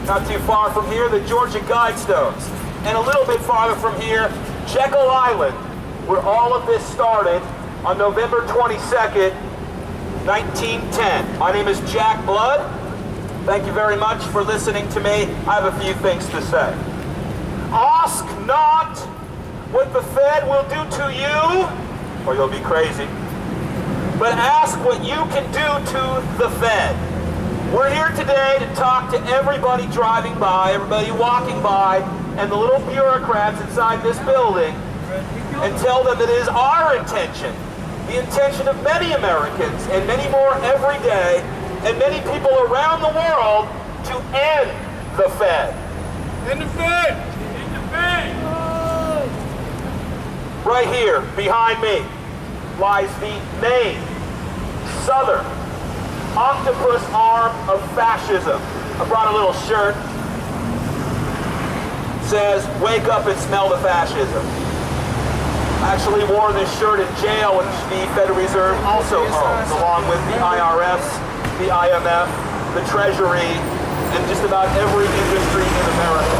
Not too far from here, the Georgia Guidestones. And a little bit farther from here, Jekyll Island, where all of this started on November 22nd, 1910. My name is Jack Blood. Thank you very much for listening to me. I have a few things to say. Ask not what the Fed will do to you, or you'll be crazy, but ask what you can do to the Fed. We're here today to talk to everybody driving by, everybody walking by, and the little bureaucrats inside this building, and tell them it is our intention, the intention of many Americans, and many more every day, and many people around the world, to end the Fed. End the Fed! End the Fed! Right here, behind me, lies the main southern octopus arm of fascism. I brought a little shirt. It says, "Wake up and smell the fascism." I actually wore this shirt in jail, which the Federal Reserve also owns, along with the IRS, the IMF, the Treasury, and just about every industry in America.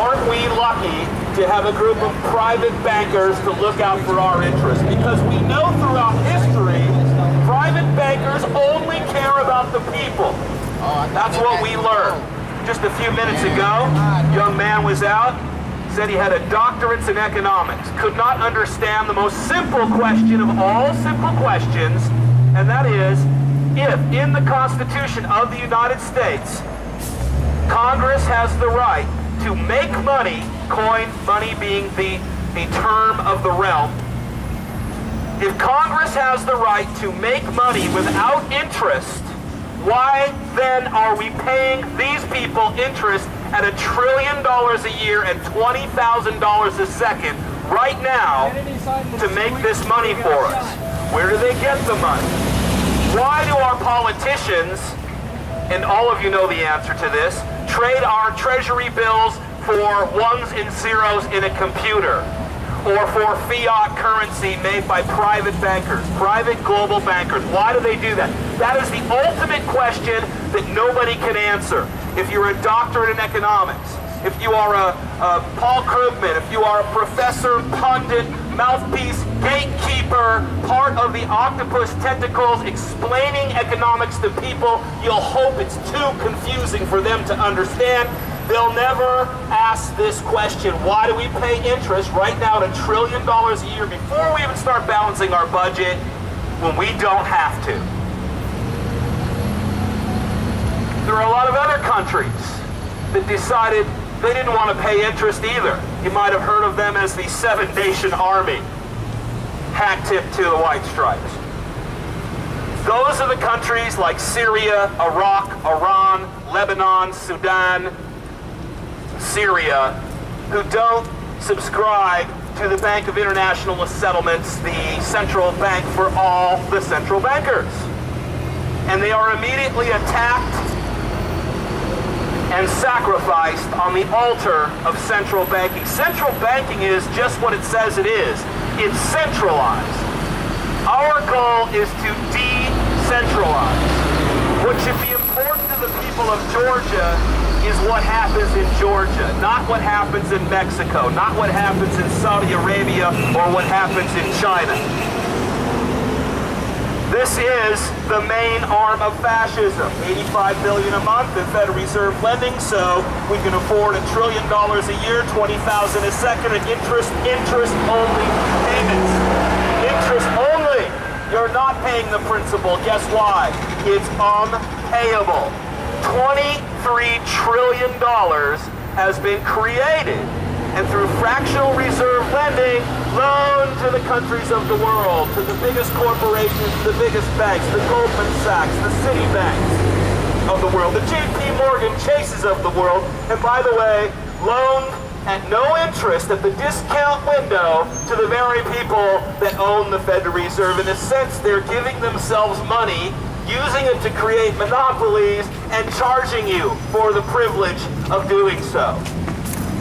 Aren't we lucky to have a group of private bankers to look out for our interests? Because we know throughout history, private bankers only care about the people. That's what we learned. Just a few minutes ago, a young man was out, said he had a doctorate in economics, could not understand the most simple question of all simple questions, and that is, if in the Constitution of the United States, Congress has the right to make money, coin money being a term of the realm, if Congress has the right to make money without interest, why then are we paying these people interest at $1 trillion a year and $20,000 a second right now to make this money for us? Where do they get the money? Why do our politicians, and all of you know the answer to this, trade our treasury bills for ones and zeros in a computer, or for fiat currency made by private bankers, private global bankers? Why do they do that? That is the ultimate question that nobody can answer. If you're a doctorate in economics, if you are a Paul Krugman, if you are a professor, pundit, mouthpiece, gatekeeper, part of the octopus tentacles explaining economics to people, you'll hope it's too confusing for them to understand. They'll never ask this question. Why do we pay interest right now at $1 trillion a year before we even start balancing our budget when we don't have to? There are a lot of other countries that decided they didn't want to pay interest either. You might have heard of them as the Seven Nation Army. Hat tip to the White Stripes. Those are the countries like Syria, Iraq, Iran, Lebanon, Sudan, Syria, who don't subscribe to the Bank of International Settlements, the central bank for all the central bankers. And they are immediately attacked and sacrificed on the altar of central banking. Central banking is just what it says it is. It's centralized. Our goal is to decentralize. What should be important to the people of Georgia is what happens in Georgia, not what happens in Mexico, not what happens in Saudi Arabia, or what happens in China. This is the main arm of fascism. $85 billion a month in Federal Reserve lending, so we can afford $1 trillion a year, $20,000 a second, and interest-only payments. Interest only. You're not paying the principal. Guess why? It's unpayable. $23 trillion has been created, and through fractional reserve lending, loaned to the countries of the world, to the biggest corporations, the biggest banks, the Goldman Sachs, the Citibanks of the world, the JP Morgan Chases of the world, and by the way, loaned at no interest at the discount window to the very people that own the Federal Reserve. In a sense, they're giving themselves money, using it to create monopolies, and charging you for the privilege of doing so.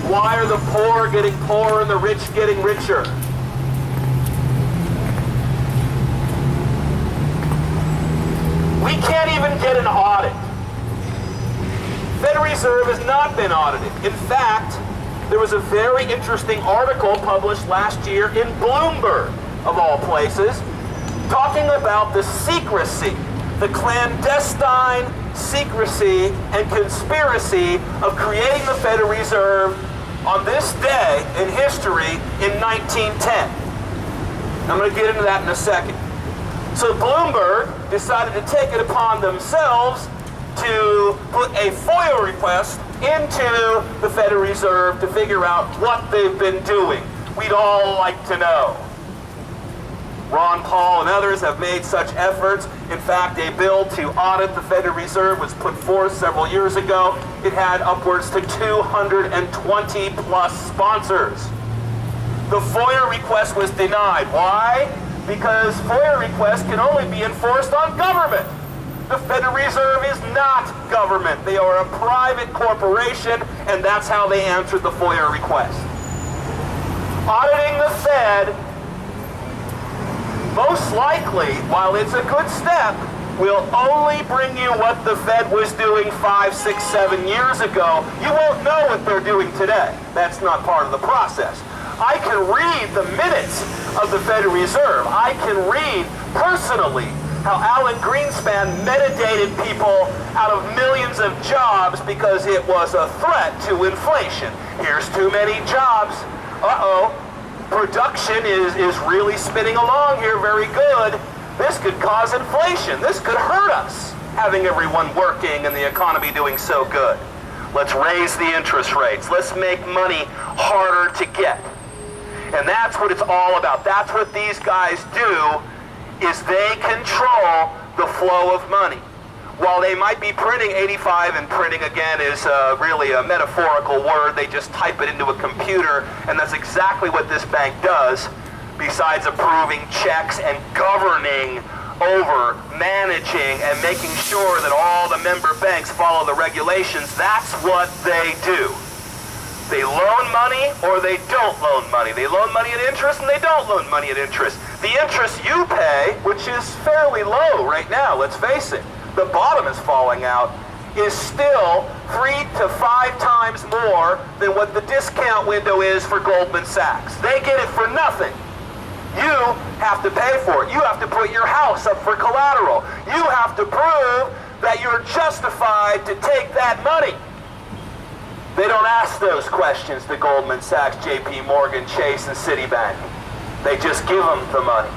Why are the poor getting poorer and the rich getting richer? We can't even get an audit. Federal Reserve has not been audited. In fact, there was a very interesting article published last year in Bloomberg, of all places, talking about the secrecy, the clandestine secrecy and conspiracy of creating the Federal Reserve on this day in history in 1910. I'm going to get into that in a second. So Bloomberg decided to take it upon themselves to put a FOIA request into the Federal Reserve to figure out what they've been doing. We'd all like to know. Ron Paul and others have made such efforts. In fact, a bill to audit the Federal Reserve was put forth several years ago. It had upwards to 220 plus sponsors. The FOIA request was denied. Why? Because FOIA requests can only be enforced on government. The Federal Reserve is not government. They are a private corporation, and that's how they answered the FOIA request. Auditing the Fed, most likely, while it's a good step, will only bring you what the Fed was doing 5, 6, 7 years ago. You won't know what they're doing today. That's not part of the process. I can read the minutes of the Federal Reserve. I can read personally how Alan Greenspan metadated people out of millions of jobs because it was a threat to inflation. Here's too many jobs. Uh-oh. Production is really spinning along here very good. This could cause inflation. This could hurt us, having everyone working and the economy doing so good. Let's raise the interest rates. Let's make money harder to get. And that's what it's all about. That's what these guys do, is they control the flow of money. While they might be printing 85, and printing again is really a metaphorical word, they just type it into a computer, and that's exactly what this bank does, besides approving checks and governing over, managing, and making sure that all the member banks follow the regulations. That's what they do. They loan money or they don't loan money. They loan money at interest and they don't loan money at interest. The interest you pay, which is fairly low right now, let's face it, the bottom is falling out, is still 3 to 5 times more than what the discount window is for Goldman Sachs. They get it for nothing. You have to pay for it. You have to put your house up for collateral. You have to prove that you're justified to take that money. They don't ask those questions to Goldman Sachs, JP Morgan, Chase, and Citibank. They just give them the money.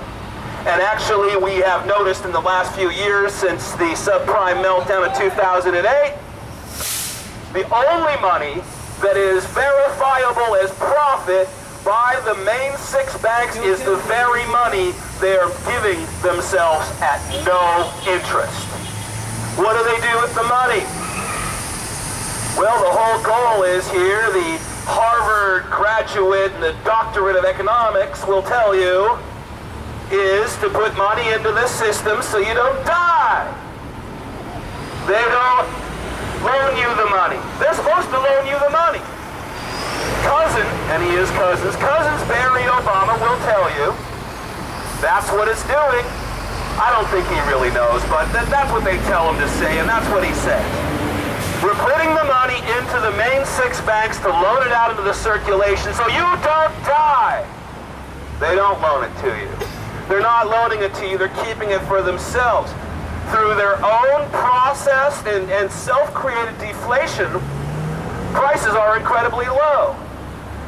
And actually, we have noticed in the last few years, since the subprime meltdown of 2008, the only money that is verifiable as profit by the main 6 banks is the very money they are giving themselves at no interest. What do they do with the money? Well, the whole goal is here, the Harvard graduate and the doctorate of economics will tell you, is to put money into the system so you don't die. They don't loan you the money. They're supposed to loan you the money. Cousin, and he is Cousins Barry Obama will tell you that's what it's doing. I don't think he really knows, but that's what they tell him to say, and that's what he says. We're putting the money into the main 6 banks to loan it out into the circulation so you don't die. They don't loan it to you. They're not loaning it to you. They're keeping it for themselves. Through their own process and self-created deflation, prices are incredibly low.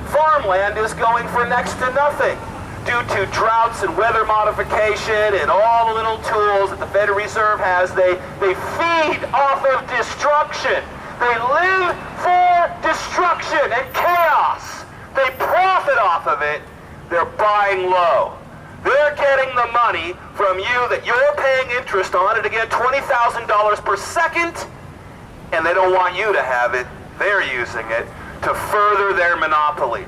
Farmland is going for next to nothing due to droughts and weather modification and all the little tools that the Federal Reserve has. They feed off of destruction. They live for destruction and chaos. They profit off of it. They're buying low. They're getting the money from you that you're paying interest on, and again, $20,000 per second, and they don't want you to have it. They're using it to further their monopolies.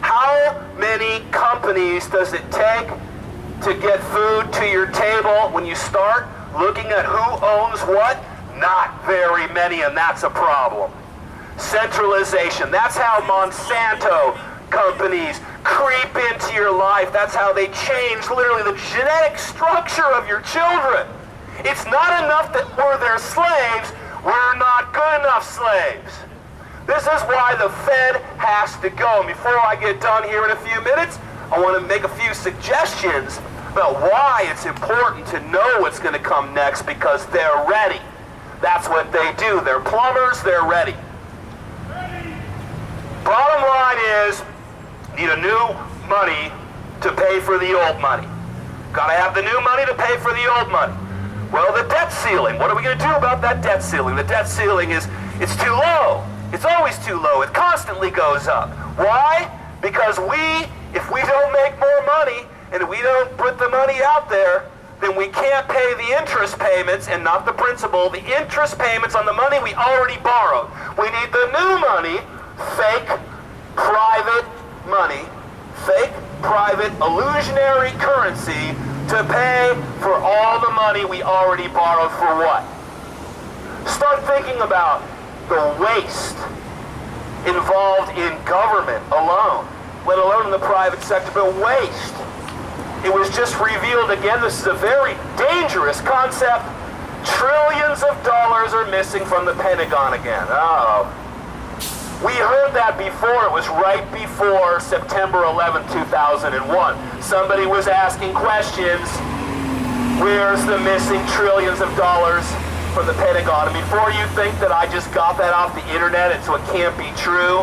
How many companies does it take to get food to your table when you start looking at who owns what? Not very many, and that's a problem. Centralization. That's how Monsanto companies creep into your life. That's how they change literally the genetic structure of your children. It's not enough that we're their slaves, we're not good enough slaves. This is why the Fed has to go. And before I get done here in a few minutes, I want to make a few suggestions about why it's important to know what's going to come next, because they're ready. That's what they do. They're plumbers, they're ready. Bottom line is, need a new money to pay for the old money. Got to have the new money to pay for the old money. Well, the debt ceiling. What are we going to do about that debt ceiling? The debt ceiling it's too low. It's always too low. It constantly goes up. Why? Because if we don't make more money and we don't put the money out there, then we can't pay the interest payments, and not the principal, the interest payments on the money we already borrowed. We need the new money, fake private money, fake private illusionary currency to pay for all the money we already borrowed. For what? Start thinking about the waste involved in government alone, let alone in the private sector, but waste. It was just revealed again, this is a very dangerous concept. Trillions of dollars are missing from the Pentagon again. Oh. We heard that before. It was right before September 11, 2001. Somebody was asking questions. Where's the missing trillions of dollars from the Pentagon? And before you think that I just got that off the internet and so it can't be true,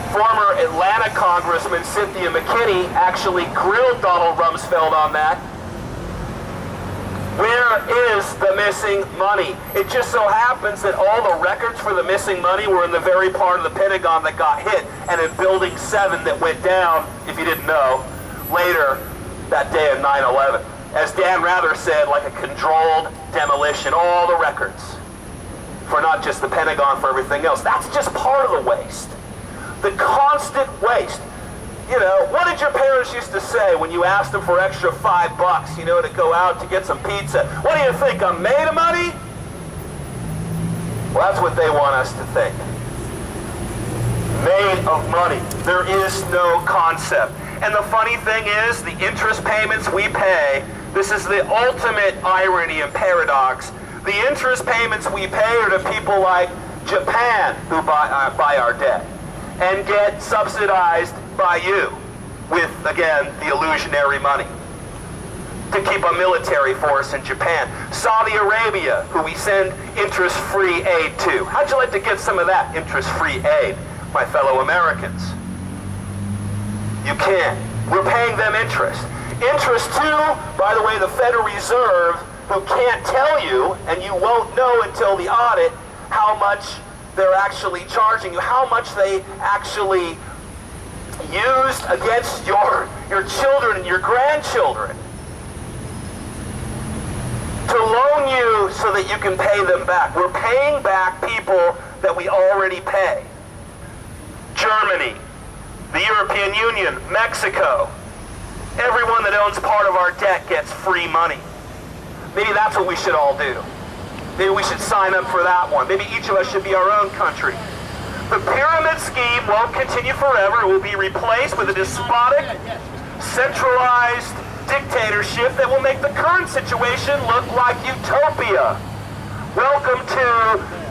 former Atlanta Congressman Cynthia McKinney actually grilled Donald Rumsfeld on that. Where is the missing money? It just so happens that all the records for the missing money were in the very part of the Pentagon that got hit, and in Building 7 that went down, if you didn't know, later that day of 9/11. As Dan Rather said, like a controlled demolition, all the records for not just the Pentagon, for everything else. That's just part of the waste. The constant waste. You know, what did your parents used to say when you asked them for extra $5, you know, to go out to get some pizza? What do you think, I'm made of money? Well, that's what they want us to think. Made of money. There is no concept. And the funny thing is, the interest payments we pay, this is the ultimate irony and paradox. The interest payments we pay are to people like Japan, who buy our debt and get subsidized by you with, again, the illusionary money to keep a military force in Japan. Saudi Arabia, who we send interest-free aid to. How'd you like to get some of that interest-free aid, my fellow Americans? You can't. We're paying them interest. Interest too, by the way, the Federal Reserve, who can't tell you, and you won't know until the audit, how much they're actually charging you, how much they actually used against your children and your grandchildren to loan you so that you can pay them back. We're paying back people that we already pay. Germany, the European Union, Mexico, everyone that owns part of our debt gets free money. Maybe that's what we should all do. Maybe we should sign up for that one. Maybe each of us should be our own country. The pyramid scheme won't continue forever. It will be replaced with a despotic, centralized dictatorship that will make the current situation look like utopia. Welcome to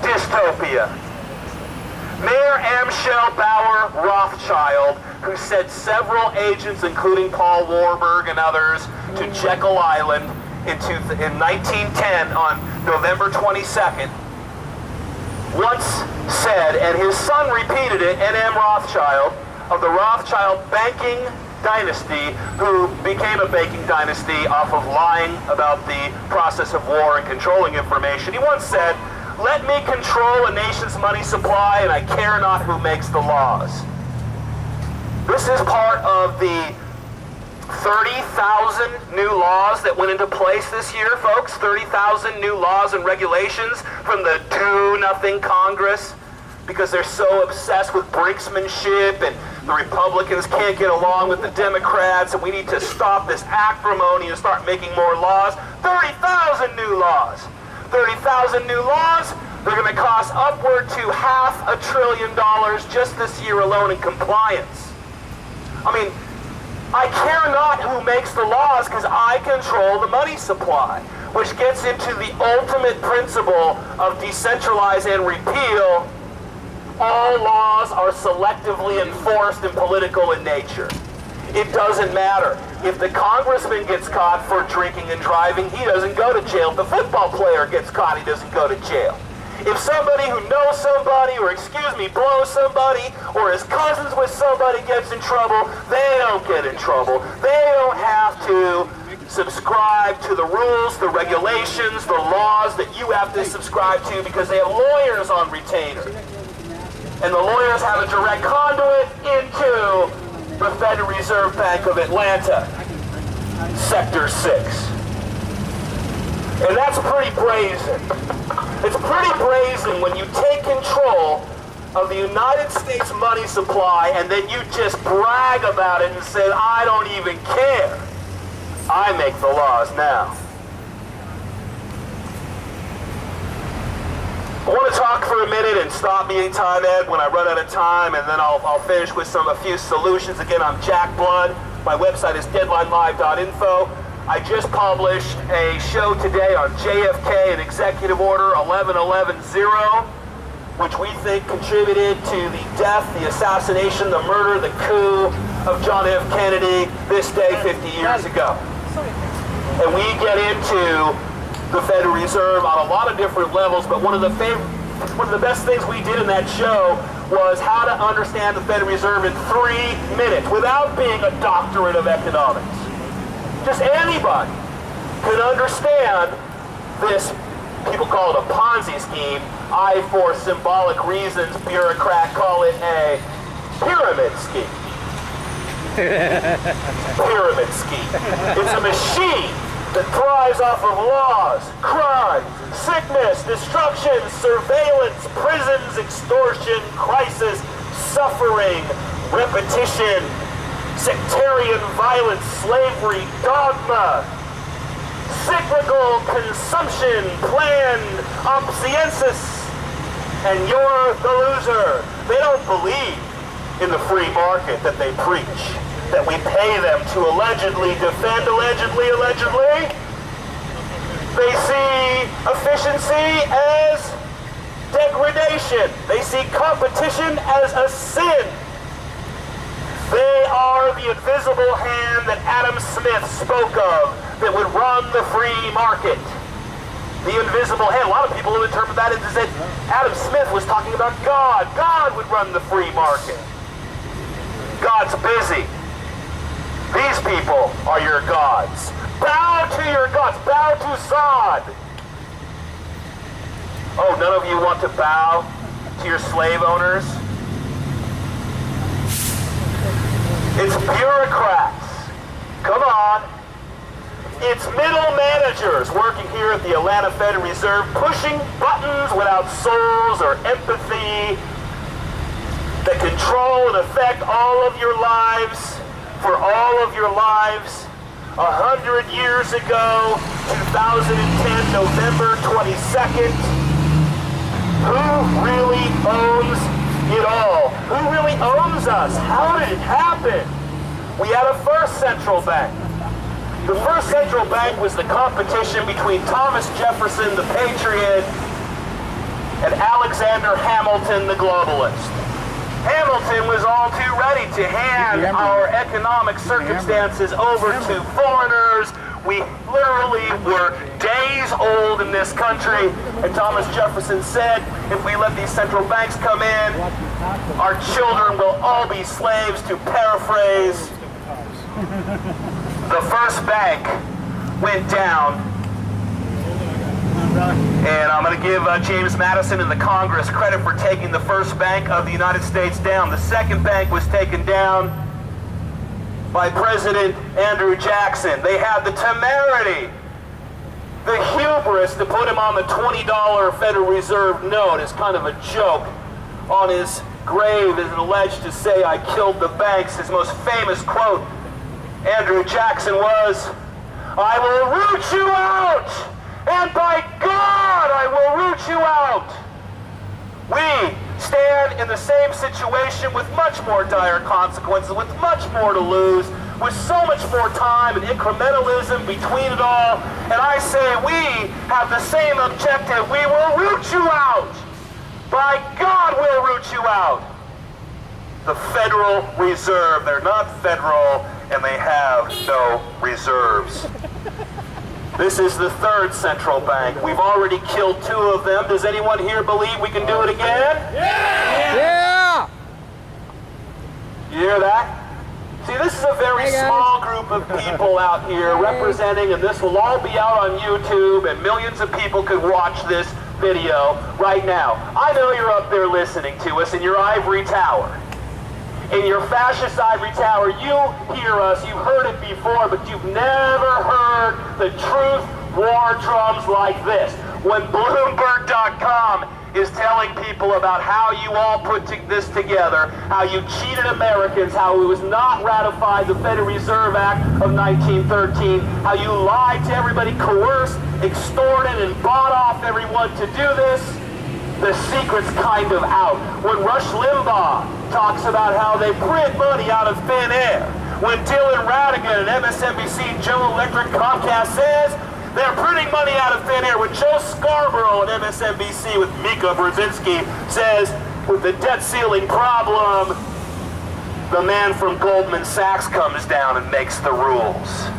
dystopia. Mayor Amschel Bauer Rothschild, who sent several agents, including Paul Warburg and others, to Jekyll Island in 1910 on November 22nd, once said, and his son repeated it, N.M. Rothschild, of the Rothschild banking dynasty, who became a banking dynasty off of lying about the process of war and controlling information. He once said, "Let me control a nation's money supply, and I care not who makes the laws." This is part of the 30,000 new laws that went into place this year, folks. 30,000 new laws and regulations from the do-nothing Congress, because they're so obsessed with brinksmanship and the Republicans can't get along with the Democrats, and we need to stop this acrimony and start making more laws. 30,000 new laws. 30,000 new laws. They're going to cost upward to $500 billion just this year alone in compliance. I mean, I care not who makes the laws because I control the money supply. which gets into the ultimate principle of decentralize and repeal, all laws are selectively enforced and political in nature. It doesn't matter. If the congressman gets caught for drinking and driving, he doesn't go to jail. If the football player gets caught, he doesn't go to jail. If somebody who knows somebody, or blows somebody, or is cousins with somebody gets in trouble, they don't get in trouble. They don't have to subscribe to the rules, the regulations, the laws that you have to subscribe to because they have lawyers on retainer. And the lawyers have a direct conduit into the Federal Reserve Bank of Atlanta, Sector 6. And that's pretty brazen. It's pretty brazen when you take control of the United States money supply and then you just brag about it and say, I don't even care. I make the laws now. I want to talk for a minute and stop being time ed when I run out of time, and then I'll finish with a few solutions. Again, I'm Jack Blood. My website is deadlinelive.info. I just published a show today on JFK and Executive Order 11110, which we think contributed to the death, the assassination, the murder, the coup of John F. Kennedy this day 50 years ago. And we get into the Federal Reserve on a lot of different levels, but one of the best things we did in that show was how to understand the Federal Reserve in 3 minutes without being a doctorate of economics. Just anybody can understand this, people call it a Ponzi scheme. I, for symbolic reasons, bureaucrat call it a pyramid scheme. Pyramid scheme. It's a machine that thrives off of laws, crime, sickness, destruction, surveillance, prisons, extortion, crisis, suffering, repetition, sectarian violence, slavery, dogma, cyclical consumption, planned obsolescence, and you're the loser. They don't believe in the free market that they preach, that we pay them to allegedly defend, allegedly. They see efficiency as degradation. They see competition as a sin. They are the invisible hand that Adam Smith spoke of that would run the free market. The invisible hand. A lot of people who interpret that as that Adam Smith was talking about God. God would run the free market. God's busy. These people are your gods. Bow to your gods. Bow to Zod. Oh, none of you want to bow to your slave owners? It's bureaucrats. Come on. It's middle managers working here at the Atlanta Federal Reserve, pushing buttons without souls or empathy that control and affect all of your lives for all of your lives. 100 years ago, 2010, November 22nd, who really owns it all? Who really owns us? How did it happen? We had a first central bank. The first central bank was the competition between Thomas Jefferson, the patriot, and Alexander Hamilton, the globalist. Hamilton was all too ready to hand our economic circumstances over to foreigners. We literally were days old in this country, and Thomas Jefferson said, if we let these central banks come in, our children will all be slaves, to paraphrase. The first bank went down, and I'm going to give James Madison and the Congress credit for taking the first bank of the United States down. The second bank was taken down by President Andrew Jackson. They had the temerity, the hubris to put him on the $20 Federal Reserve note as kind of a joke on his grave, is alleged to say, I killed the banks. His most famous quote, Andrew Jackson, was, I will root you out, and by God, I will root you out. We stand in the same situation with much more dire consequences, with much more to lose. with so much more time and incrementalism between it all. And I say we have the same objective. We will root you out. By God, we'll root you out. The Federal Reserve. They're not federal, and they have no reserves. This is the third central bank. We've already killed 2 of them. Does anyone here believe we can do it again? Yeah! You hear that? See, this is a very small group of people out here representing, and this will all be out on YouTube, and millions of people could watch this video right now. I know you're up there listening to us in your ivory tower. In your fascist ivory tower, you hear us, you've heard it before, but you've never heard the truth war drums like this. When Bloomberg.com is telling people about how you all put this together, how you cheated Americans, how it was not ratified, the Federal Reserve Act of 1913, how you lied to everybody, coerced, extorted, and bought off everyone to do this, the secret's kind of out. When Rush Limbaugh talks about how they print money out of thin air, when Dylan Ratigan and MSNBC, General Electric, Comcast says they're printing money out of thin air, when Joe Scarborough and MSNBC with Mika Brzezinski says with the debt ceiling problem, the man from Goldman Sachs comes down and makes the rules.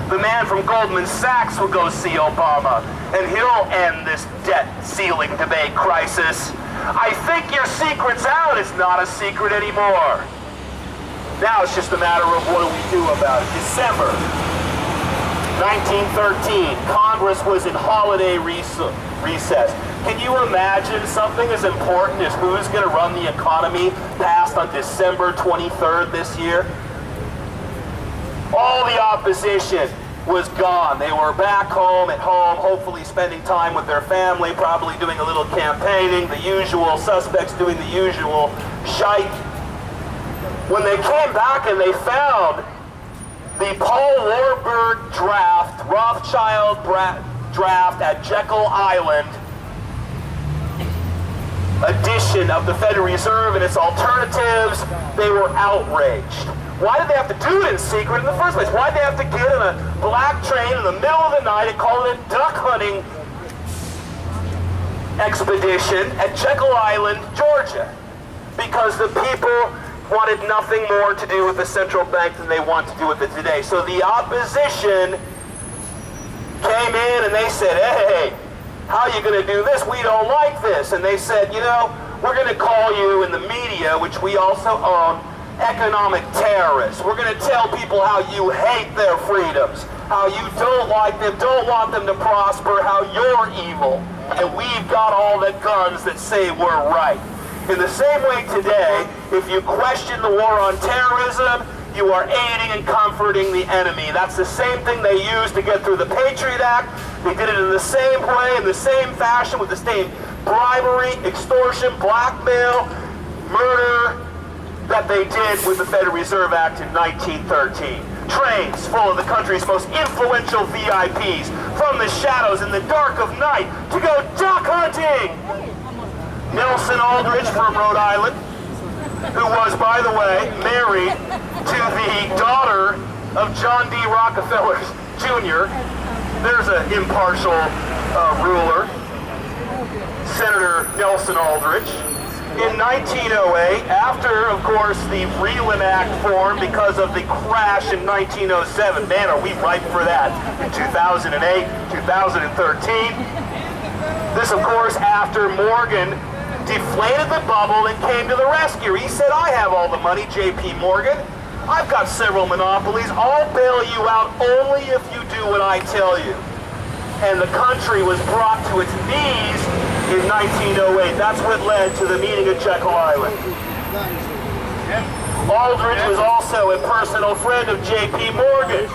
The man from Goldman Sachs will go see Obama, and he'll end this debt ceiling debate crisis. I think your secret's out. It's not a secret anymore. Now it's just a matter of what do we do about it. December 1913, Congress was in holiday recess. Can you imagine something as important as who's going to run the economy passed on December 23rd this year? All the opposition was gone. They were back home, at home, hopefully spending time with their family, probably doing a little campaigning, the usual suspects doing the usual shite. When they came back and they found the Paul Warburg draft, Rothschild draft at Jekyll Island, edition of the Federal Reserve and its alternatives, they were outraged. Why did they have to do it in secret in the first place? Why did they have to get in a black train in the middle of the night and call it a duck hunting expedition at Jekyll Island, Georgia? Because the people wanted nothing more to do with the central bank than they want to do with it today. So the opposition came in and they said, hey, how are you going to do this? We don't like this. And they said, you know, we're going to call you in the media, which we also own, economic terrorists. We're going to tell people how you hate their freedoms, how you don't like them, don't want them to prosper, how you're evil, and we've got all the guns that say we're right. In the same way today, if you question the war on terrorism, you are aiding and comforting the enemy. That's the same thing they used to get through the Patriot Act. They did it in the same way, in the same fashion, with the same bribery, extortion, blackmail, murder, that they did with the Federal Reserve Act in 1913. Trains full of the country's most influential VIPs from the shadows in the dark of night to go duck hunting. Nelson Aldrich from Rhode Island, who was, by the way, married to the daughter of John D. Rockefeller Jr. There's an impartial ruler, Senator Nelson Aldrich. In 1908, after, of course, the Freeland Act formed because of the crash in 1907. Man, are we ripe for that in 2008, 2013. This, of course, after Morgan deflated the bubble and came to the rescue. He said, I have all the money, J.P. Morgan. I've got several monopolies. I'll bail you out only if you do what I tell you. And the country was brought to its knees in 1908. That's what led to the meeting at Jekyll Island. Aldrich was also a personal friend of J.P. Morgan.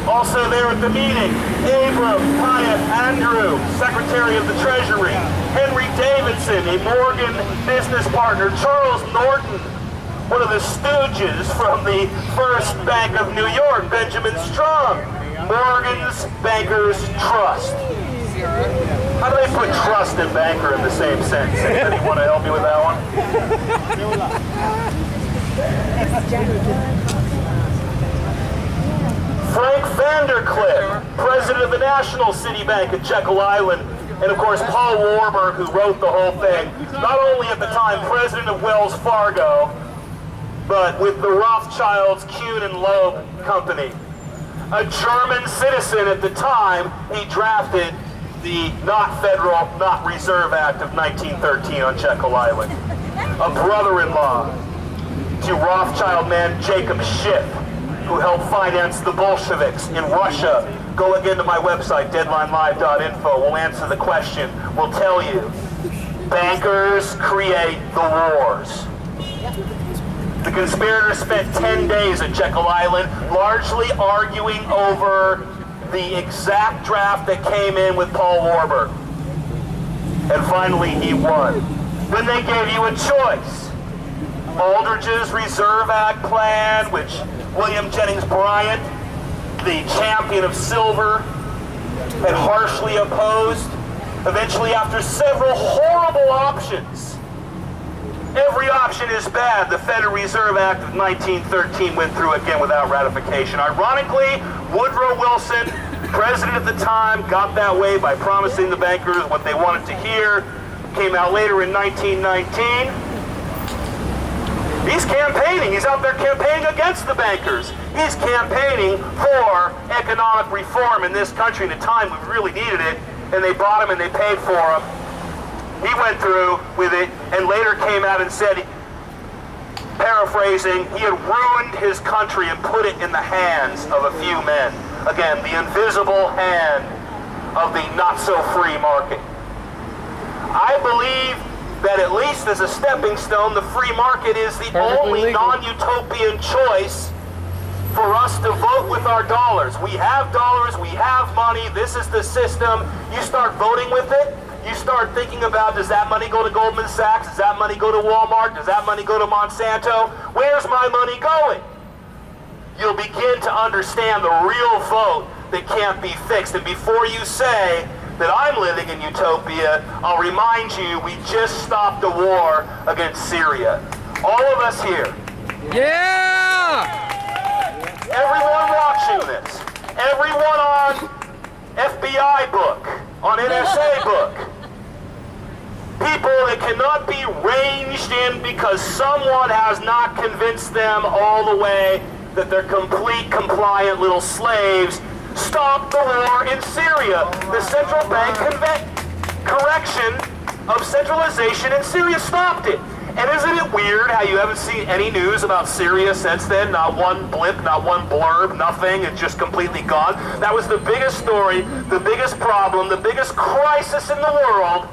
Also there at the meeting, Abram Hyatt Andrew, Secretary of the Treasury, Henry Davidson, a Morgan business partner, Charles Norton, one of the stooges from the First Bank of New York, Benjamin Strong, Morgan's Bankers Trust. How do they put trust and banker in the same sentence? Anybody want to help me with that one? Frank Vandercliff, president of the National City Bank at Jekyll Island, and of course Paul Warburg, who wrote the whole thing, not only at the time president of Wells Fargo, but with the Rothschilds Kuhn and Loeb Company. A German citizen at the time, he drafted the Not Federal, Not Reserve Act of 1913 on Jekyll Island. A brother-in-law to Rothschild man Jacob Schiff, who helped finance the Bolsheviks in Russia. Go again to my website, deadlinelive.info. We'll answer the question. We'll tell you. Bankers create the wars. The conspirators spent 10 days at Jekyll Island, largely arguing over the exact draft that came in with Paul Warburg. And finally, he won. Then they gave you a choice. Aldrich's Reserve Act plan, which William Jennings Bryan, the champion of silver, had harshly opposed. Eventually, after several horrible options, every option is bad, the Federal Reserve Act of 1913 went through again without ratification. Ironically, Woodrow Wilson, president at the time, got that way by promising the bankers what they wanted to hear. Came out later in 1919. He's campaigning. He's out there campaigning against the bankers. He's campaigning for economic reform in this country at a time we really needed it, and they bought him and they paid for him. He went through with it and later came out and said, paraphrasing, he had ruined his country and put it in the hands of a few men. Again, the invisible hand of the not-so-free market. I believe that at least as a stepping stone, the free market is the only non-utopian choice for us to vote with our dollars. We have dollars, we have money, this is the system. You start voting with it, you start thinking about, does that money go to Goldman Sachs? Does that money go to Walmart? Does that money go to Monsanto? Where's my money going? You'll begin to understand the real vote that can't be fixed. And before you say that I'm living in utopia, I'll remind you we just stopped a war against Syria. All of us here. Yeah! Everyone watching this. Everyone on FBI book, on NSA book. People that cannot be ranged in because someone has not convinced them all the way that they're complete, compliant little slaves. Stop the war in Syria. The central bank correction of centralization in Syria stopped it. And isn't it weird how you haven't seen any news about Syria since then? Not one blip, not one blurb, nothing. It's just completely gone. That was the biggest story, the biggest problem, the biggest crisis in the world.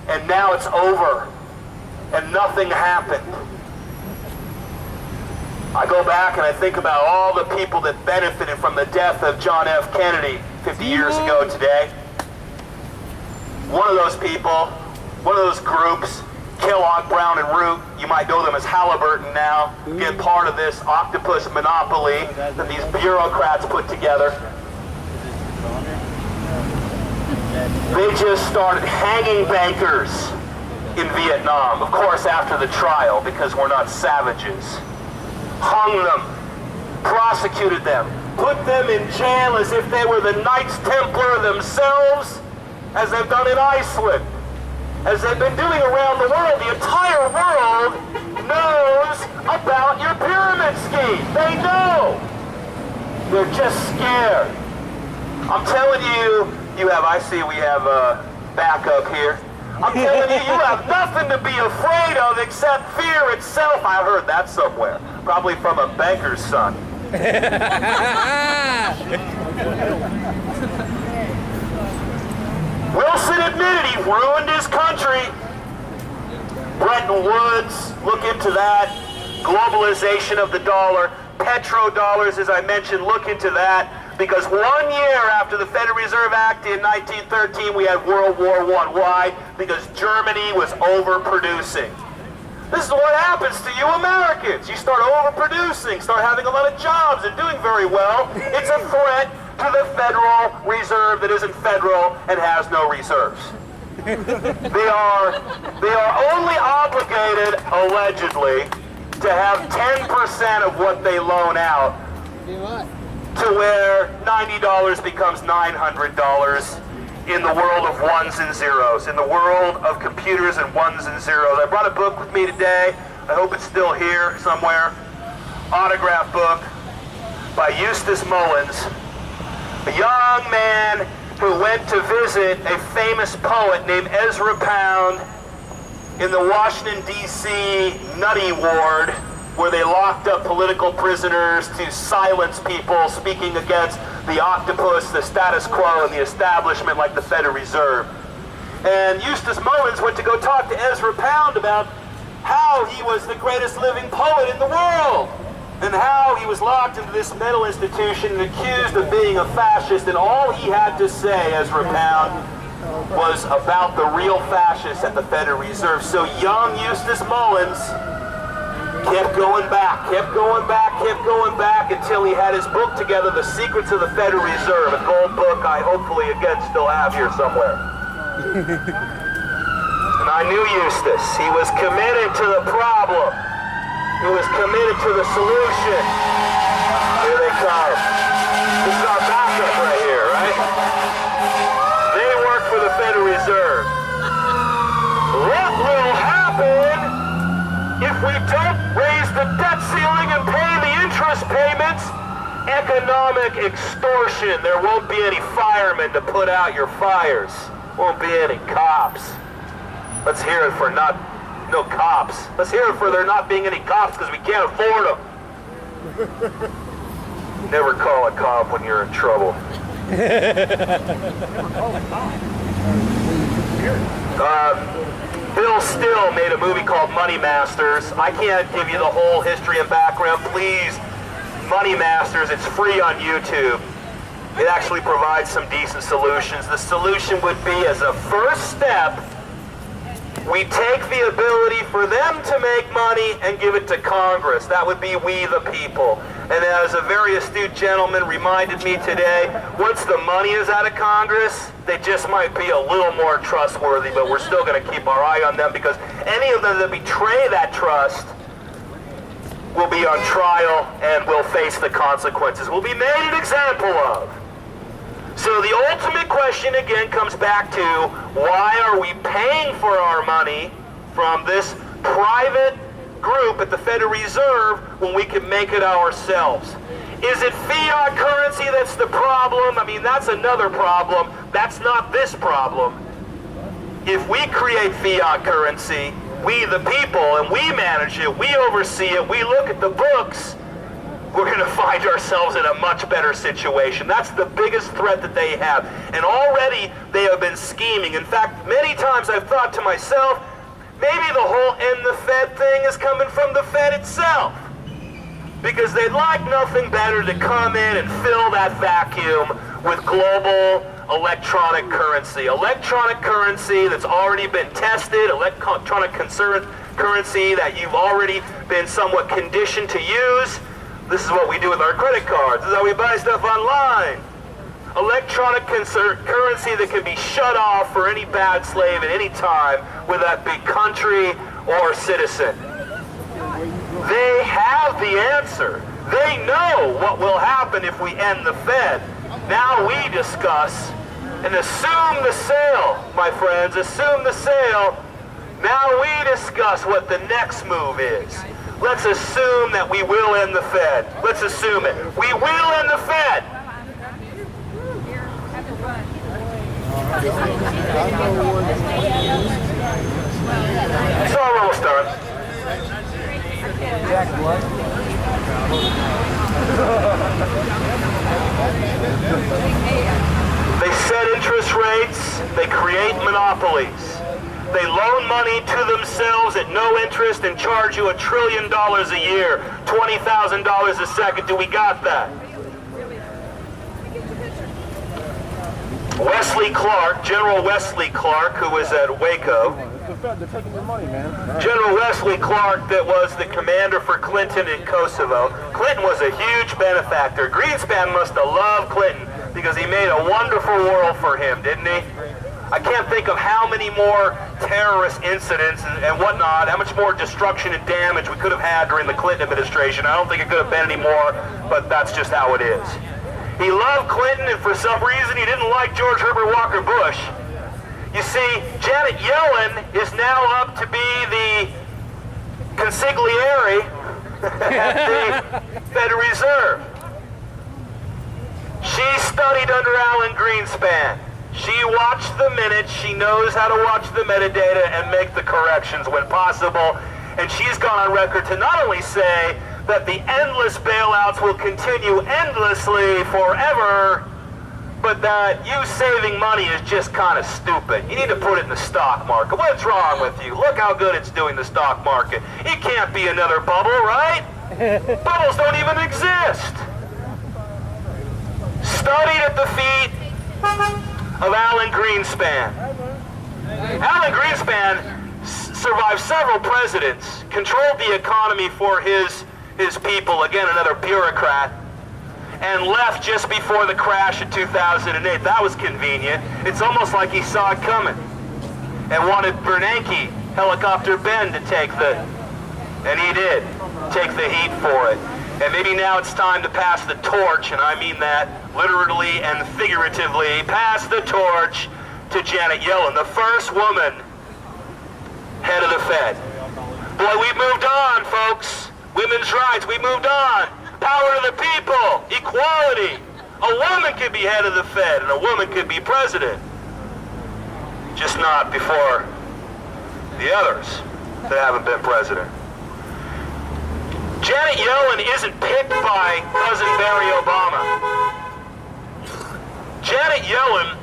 And now it's over. And nothing happened. I go back and I think about all the people that benefited from the death of John F. Kennedy 50 years ago today. One of those people, one of those groups, Kellogg, Brown, and Root, you might know them as Halliburton now, get part of this octopus monopoly that these bureaucrats put together. They just started hanging bankers in Vietnam, of course after the trial, because we're not savages. Hung them, prosecuted them, put them in jail as if they were the Knights Templar themselves, as they've done in Iceland, as they've been doing around the world. The entire world knows about your pyramid scheme. They know. They're just scared. I'm telling you, I see we have a backup here. I'm telling you, you have nothing to be afraid of except fear itself. I heard that somewhere. Probably from a banker's son. Wilson admitted he ruined his country. Bretton Woods, look into that. Globalization of the dollar. Petrodollars, as I mentioned, look into that. Because 1 year after the Federal Reserve Act in 1913, we had World War I. Why? Because Germany was overproducing. This is what happens to you Americans. You start overproducing, start having a lot of jobs and doing very well. It's a threat to the Federal Reserve that isn't federal and has no reserves. They are only obligated, allegedly, to have 10% of what they loan out to where $90 becomes $900 in the world of ones and zeros, in the world of computers and ones and zeros. I brought a book with me today. I hope it's still here somewhere. Autograph book by Eustace Mullins, a young man who went to visit a famous poet named Ezra Pound in the Washington, D.C. nutty ward, where they locked up political prisoners to silence people speaking against the octopus, the status quo, and the establishment like the Federal Reserve. And Eustace Mullins went to go talk to Ezra Pound about how he was the greatest living poet in the world, and how he was locked into this mental institution and accused of being a fascist, and all he had to say, Ezra Pound, was about the real fascists at the Federal Reserve. So young Eustace Mullins kept going back until he had his book together, The Secrets of the Federal Reserve, a gold book I hopefully again still have here somewhere. And I knew Eustace. He was committed to the problem. He was committed to the solution. Here they come. This is our backup right here, right? They work for the Federal Reserve. What will happen if we don't raise the debt ceiling and pay the interest payments? Economic extortion. There won't be any firemen to put out your fires. Won't be any cops. Let's hear it for no cops. Let's hear it for there not being any cops because we can't afford them. Never call a cop when you're in trouble. Bill Still made a movie called Money Masters. I can't give you the whole history and background. Please, Money Masters, it's free on YouTube. It actually provides some decent solutions. The solution would be, as a first step, we take the ability for them to make money and give it to Congress. That would be we the people. And as a very astute gentleman reminded me today, once the money is out of Congress, they just might be a little more trustworthy, but we're still going to keep our eye on them because any of them that betray that trust will be on trial and will face the consequences, will be made an example of. So the ultimate question again comes back to, why are we paying for our money from this private group at the Federal Reserve when we can make it ourselves? Is it fiat currency that's the problem? I mean, that's another problem. That's not this problem. If we create fiat currency, we the people, and we manage it, we oversee it, we look at the books, we're going to find ourselves in a much better situation. That's the biggest threat that they have. And already they have been scheming. In fact, many times I've thought to myself, maybe the whole end the Fed thing is coming from the Fed itself. Because they'd like nothing better to come in and fill that vacuum with global electronic currency. Electronic currency that's already been tested, electronic currency that you've already been somewhat conditioned to use. This is what we do with our credit cards. This is how we buy stuff online. Electronic currency that can be shut off for any bad slave at any time, whether that be country or citizen. They have the answer. They know what will happen if we end the Fed. Now we discuss and assume the sale, my friends, assume the sale. Now we discuss what the next move is. Let's assume that we will end the Fed. Let's assume it. We will end the Fed. So we're almost done. They set interest rates. They create monopolies. They loan money to themselves at no interest and charge you $1 trillion a year, $20,000 a second. Do we got that? Wesley Clark, General Wesley Clark, who was at Waco. They're taking your money, man. General Wesley Clark, that was the commander for Clinton in Kosovo. Clinton was a huge benefactor. Greenspan must have loved Clinton because he made a wonderful world for him, didn't he? I can't think of how many more terrorist incidents and whatnot, how much more destruction and damage we could have had during the Clinton administration. I don't think it could have been any more, but that's just how it is. He loved Clinton, and for some reason he didn't like George Herbert Walker Bush. You see, Janet Yellen is now up to be the consigliere at the Federal Reserve. She studied under Alan Greenspan. She watched the minutes, she knows how to watch the metadata and make the corrections when possible. And she's gone on record to not only say that the endless bailouts will continue endlessly forever, but that you saving money is just kind of stupid. You need to put it in the stock market. What's wrong with you? Look how good it's doing the stock market. It can't be another bubble, right? Bubbles don't even exist. Studied at the feet of Alan Greenspan. Alan Greenspan survived several presidents, controlled the economy for his people, again another bureaucrat, and left just before the crash in 2008. That was convenient. It's almost like he saw it coming and wanted Bernanke, Helicopter Ben, to take and he did, take the heat for it. And maybe now it's time to pass the torch, and I mean that literally and figuratively, pass the torch to Janet Yellen, the first woman head of the Fed. Boy, we've moved on, folks. Women's rights, we moved on. Power to the people, equality. A woman could be head of the Fed, and a woman could be president. Just not before the others that haven't been president. Janet Yellen isn't picked by Cousin Barry Obama. Janet Yellen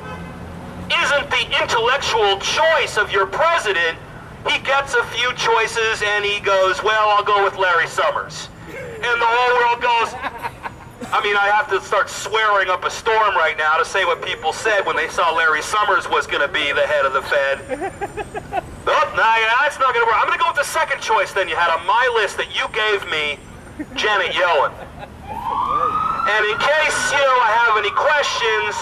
isn't the intellectual choice of your president. He gets a few choices and he goes, well, I'll go with Larry Summers. And the whole world goes, I mean, I have to start swearing up a storm right now to say what people said when they saw Larry Summers was going to be the head of the Fed. Oh, nah, that's not going to work. I'm going to go with the second choice then you had on my list that you gave me, Janet Yellen. And in case, I have any questions,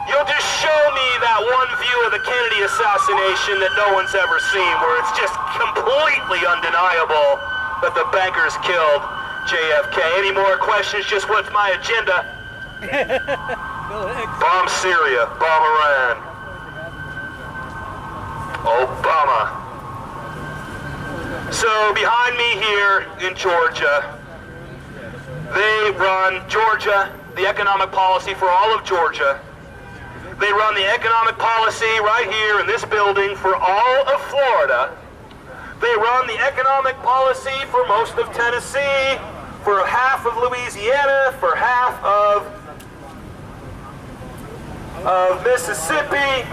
you'll just show me that one view of the Kennedy assassination that no one's ever seen, where it's just completely undeniable that the bankers killed JFK. Any more questions? Just what's my agenda? Bomb Syria, bomb Iran. Obama. So behind me here in Georgia, they run Georgia, the economic policy for all of Georgia. They run the economic policy right here in this building for all of Florida. They run the economic policy for most of Tennessee, for half of Louisiana, for half of Mississippi.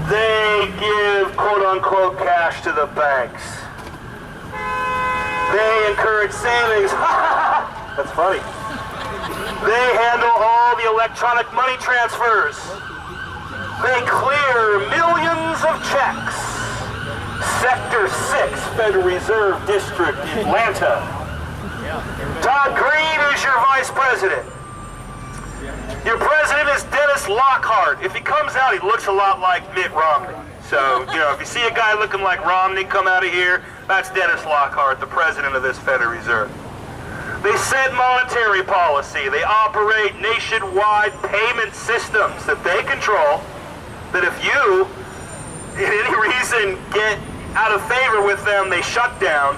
They give quote-unquote cash to the banks. They encourage savings. That's funny. They handle all the electronic money transfers. They clear millions of checks. Sector 6, Federal Reserve District, Atlanta. Todd Green is your vice president. Your president is Dennis Lockhart. If he comes out, he looks a lot like Mitt Romney. So, if you see a guy looking like Romney come out of here, that's Dennis Lockhart, the president of this Federal Reserve. They set monetary policy. They operate nationwide payment systems that they control, that if you, in any reason, get out of favor with them, they shut down.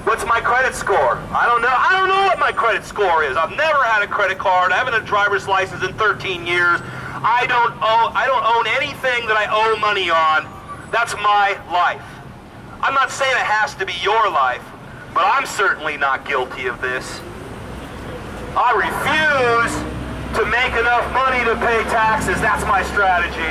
What's my credit score? I don't know. I don't know what my credit score is. I've never had a credit card. I haven't had a driver's license in 13 years. I don't own anything that I owe money on. That's my life. I'm not saying it has to be your life, but I'm certainly not guilty of this. I refuse to make enough money to pay taxes. That's my strategy.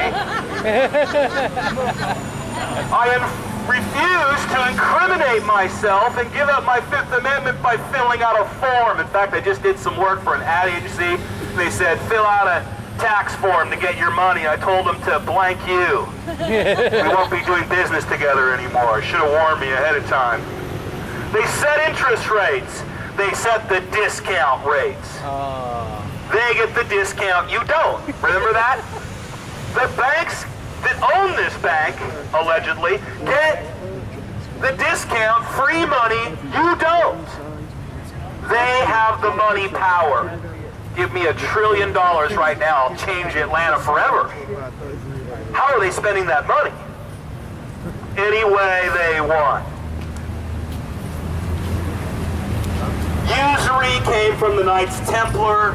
I refuse to incriminate myself and give up my Fifth Amendment by filling out a form. In fact, I just did some work for an ad agency. They said, fill out a tax form to get your money. I told them to blank you. We won't be doing business together anymore. Should have warned me ahead of time. They set interest rates. They set the discount rates. They get the discount. You don't. Remember that? The banks that own this bank, allegedly, get the discount, free money. You don't. They have the money power. give me $1 trillion right now, I'll change Atlanta forever. How are they spending that money? Any way they want. Usury came from the Knights Templar.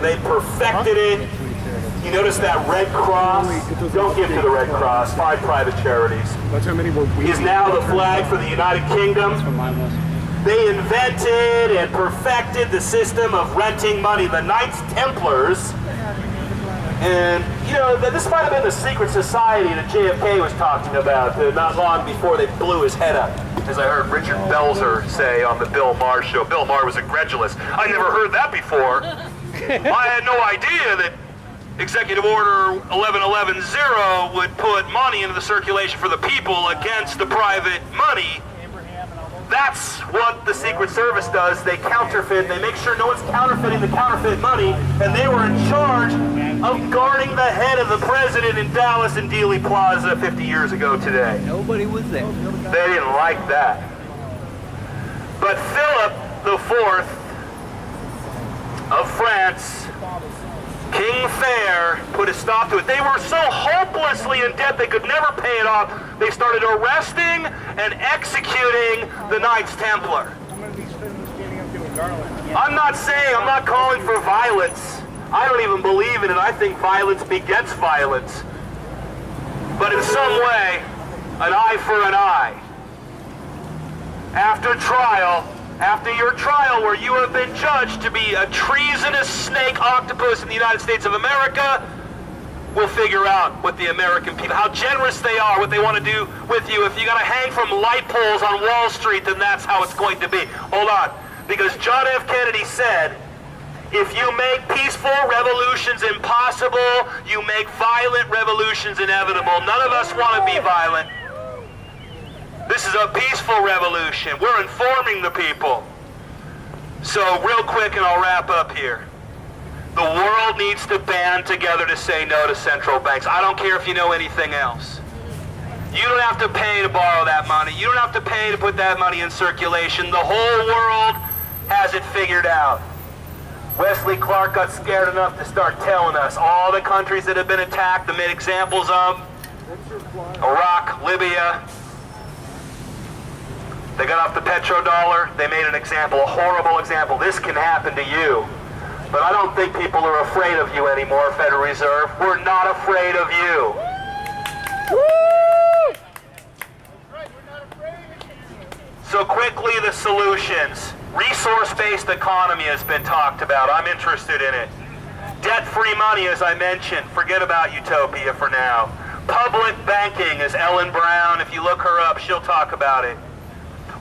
They perfected it. You notice that Red Cross? Don't give to the Red Cross. 5 private charities. Is now the flag for the United Kingdom. They invented and perfected the system of renting money. The Knights Templars. And, you know, this might have been the secret society that JFK was talking about not long before they blew his head up. As I heard Richard Belzer say on the Bill Maher show. Bill Maher was incredulous. I never heard that before. I had no idea that Executive Order 11110 would put money into the circulation for the people against the private money. That's what the Secret Service does. They counterfeit. They make sure no one's counterfeiting the counterfeit money, and they were in charge of guarding the head of the president in Dallas and Dealey Plaza 50 years ago today. Nobody was there. They didn't like that. But Philip IV of France, King Fair, put a stop to it. They were so hopelessly in debt they could never pay it off. They started arresting and executing the Knights Templar. I'm not calling for violence. I don't even believe in it. I think violence begets violence. But in some way, an eye for an eye. After trial, after your trial where you have been judged to be a treasonous snake octopus in the United States of America, we'll figure out what the American people, how generous they are, what they want to do with you. If you got to hang from light poles on Wall Street, then that's how it's going to be. Hold on, because John F. Kennedy said, if you make peaceful revolutions impossible, you make violent revolutions inevitable. None of us want to be violent. This is a peaceful revolution. We're informing the people. So real quick, and I'll wrap up here. The world needs to band together to say no to central banks. I don't care if you know anything else. You don't have to pay to borrow that money. You don't have to pay to put that money in circulation. The whole world has it figured out. Wesley Clark got scared enough to start telling us all the countries that have been attacked, they made examples of. Iraq, Libya. They got off the petrodollar. They made an example, a horrible example. This can happen to you. But I don't think people are afraid of you anymore, Federal Reserve. We're not afraid of you. Woo! So quickly, the solutions. Resource-based economy has been talked about. I'm interested in it. Debt-free money, as I mentioned. Forget about utopia for now. Public banking, as Ellen Brown, if you look her up, she'll talk about it.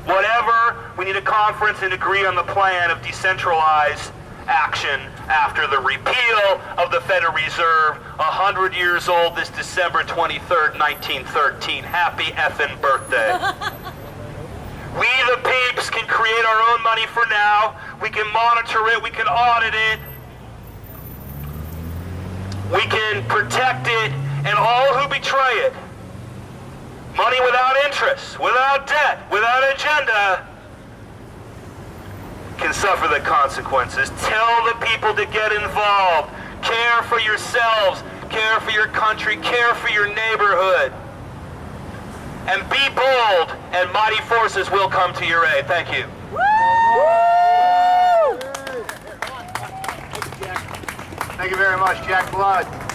Whatever, we need a conference and agree on the plan of decentralized action after the repeal of the Federal Reserve, 100 years old this December 23rd, 1913. Happy effing birthday. We, the peeps, can create our own money for now. We can monitor it. We can audit it. We can protect it. And all who betray it, money without interest, without debt, without agenda, can suffer the consequences. Tell the people to get involved. Care for yourselves. Care for your country. Care for your neighborhood. And be bold, and mighty forces will come to your aid. Thank you. Thank you very much, Jack Blood.